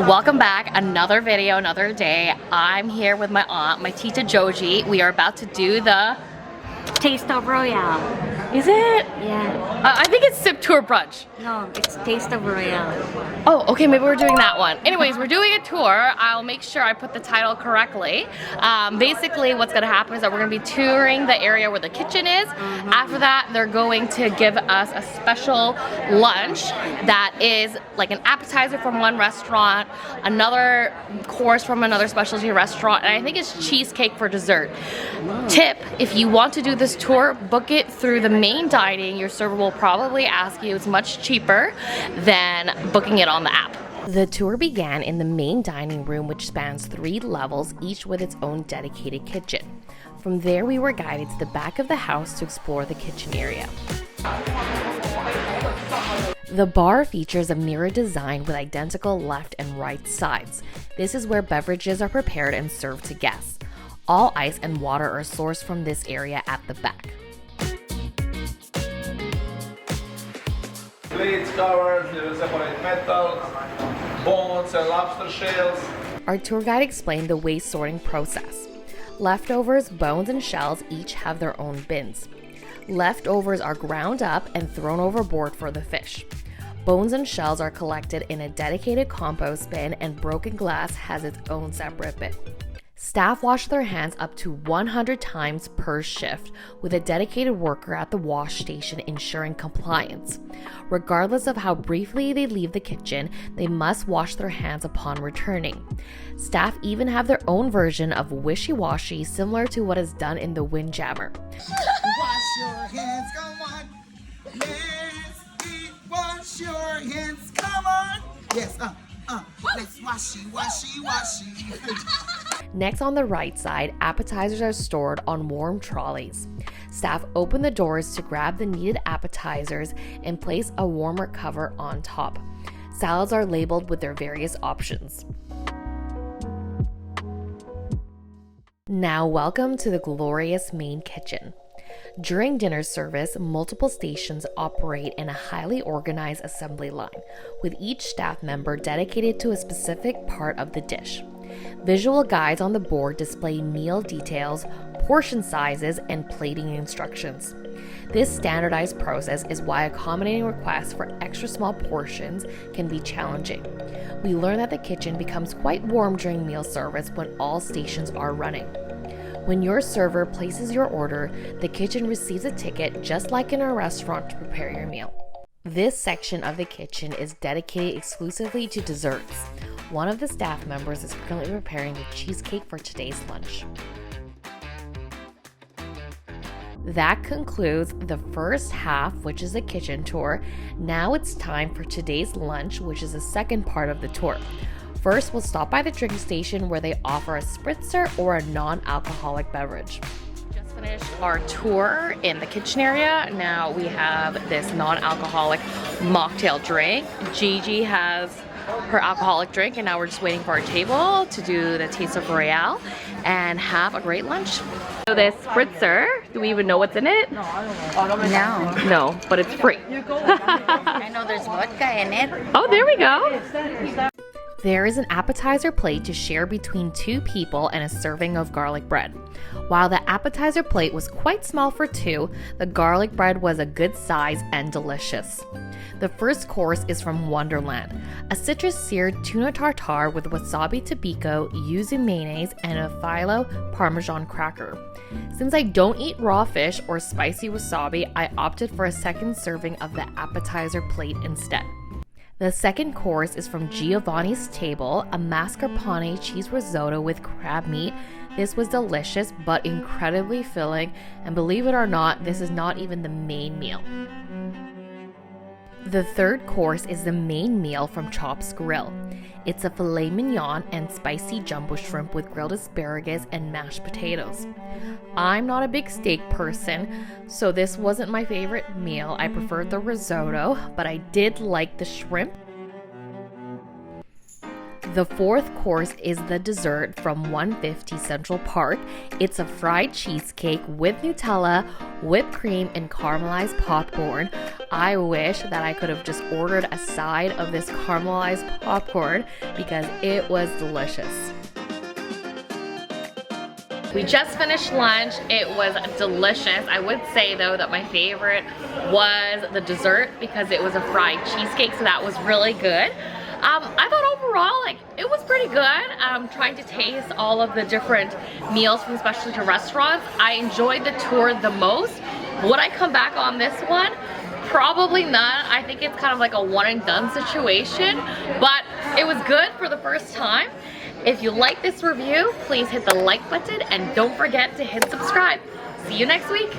Welcome back, another video, another day. I'm here with my aunt, my Tita Joji. We are about to do the Taste of Royale. Is it? Yeah. I think it's Sip Tour Brunch. No, it's Taste of Royale. Oh, okay, maybe we're doing that one. Anyways, we're doing a tour. I'll make sure I put the title correctly. Basically, what's gonna happen is that we're gonna be touring the area where the kitchen is. After that, they're going to give us a special lunch that is like an appetizer from one restaurant, another course from another specialty restaurant, and I think it's cheesecake for dessert. Tip, if you want to do this tour, book it through the main dining. Your server will probably ask you. It's much cheaper than booking it on the app. The tour began in the main dining room, which spans 3 levels, each with its own dedicated kitchen. From there, we were guided to the back of the house to explore the kitchen area. The bar features a mirror design with identical left and right sides. This is where beverages are prepared and served to guests. All ice and water are sourced from this area at the back. Plates, covers, separate metals, bones and lobster shells. Our tour guide explained the waste sorting process. Leftovers, bones, and shells each have their own bins. Leftovers are ground up and thrown overboard for the fish. Bones and shells are collected in a dedicated compost bin, and broken glass has its own separate bin. Staff wash their hands up to 100 times per shift, with a dedicated worker at the wash station ensuring compliance. Regardless of how briefly they leave the kitchen, they must wash their hands upon returning. Staff even have their own version of Wishy Washy, similar to what is done in the Windjammer. Wash your hands, come on. Let's eat, wash your hands, come on. Yes, let's washy. Next, on the right side, appetizers are stored on warm trolleys. Staff open the doors to grab the needed appetizers and place a warmer cover on top. Salads are labeled with their various options. Now, welcome to the glorious main kitchen. During dinner service, multiple stations operate in a highly organized assembly line, with each staff member dedicated to a specific part of the dish. Visual guides on the board display meal details, portion sizes, and plating instructions. This standardized process is why accommodating requests for extra small portions can be challenging. We learn that the kitchen becomes quite warm during meal service when all stations are running. When your server places your order, the kitchen receives a ticket just like in a restaurant to prepare your meal. This section of the kitchen is dedicated exclusively to desserts. One of the staff members is currently preparing the cheesecake for today's lunch. That concludes the first half, which is the kitchen tour. Now it's time for today's lunch, which is the second part of the tour. First, we'll stop by the drink station where they offer a spritzer or a non-alcoholic beverage. Just finished our tour in the kitchen area. Now we have this non-alcoholic mocktail drink. Gigi has her alcoholic drink, and now we're just waiting for our table to do the Taste of Royale and have a great lunch. So this spritzer, do we even know what's in it? No. No, but it's free. I know there's vodka in it. Oh, there we go. There is an appetizer plate to share between 2 people and a serving of garlic bread. While the appetizer plate was quite small for 2, the garlic bread was a good size and delicious. The first course is from Wonderland, a citrus-seared tuna tartare with wasabi tobiko, yuzu mayonnaise, and a phyllo parmesan cracker. Since I don't eat raw fish or spicy wasabi, I opted for a second serving of the appetizer plate instead. The second course is from Giovanni's Table, a mascarpone cheese risotto with crab meat. This was delicious but incredibly filling, and believe it or not, this is not even the main meal. The third course is the main meal from Chop's Grill. It's a filet mignon and spicy jumbo shrimp with grilled asparagus and mashed potatoes. I'm not a big steak person, so this wasn't my favorite meal. I preferred the risotto, but I did like the shrimp. The fourth course is the dessert from 150 Central Park. It's a fried cheesecake with Nutella, whipped cream, and caramelized popcorn. I wish that I could have just ordered a side of this caramelized popcorn because it was delicious. We just finished lunch. It was delicious. I would say though that my favorite was the dessert because it was a fried cheesecake, so that was really good. I thought overall, like, it was pretty good. Trying to taste all of the different meals from specialty restaurants. I enjoyed the tour the most. Would I come back on this one? Probably not. I think it's kind of like a one and done situation, but it was good for the first time. If you like this review, please hit the like button and don't forget to hit subscribe. See you next week.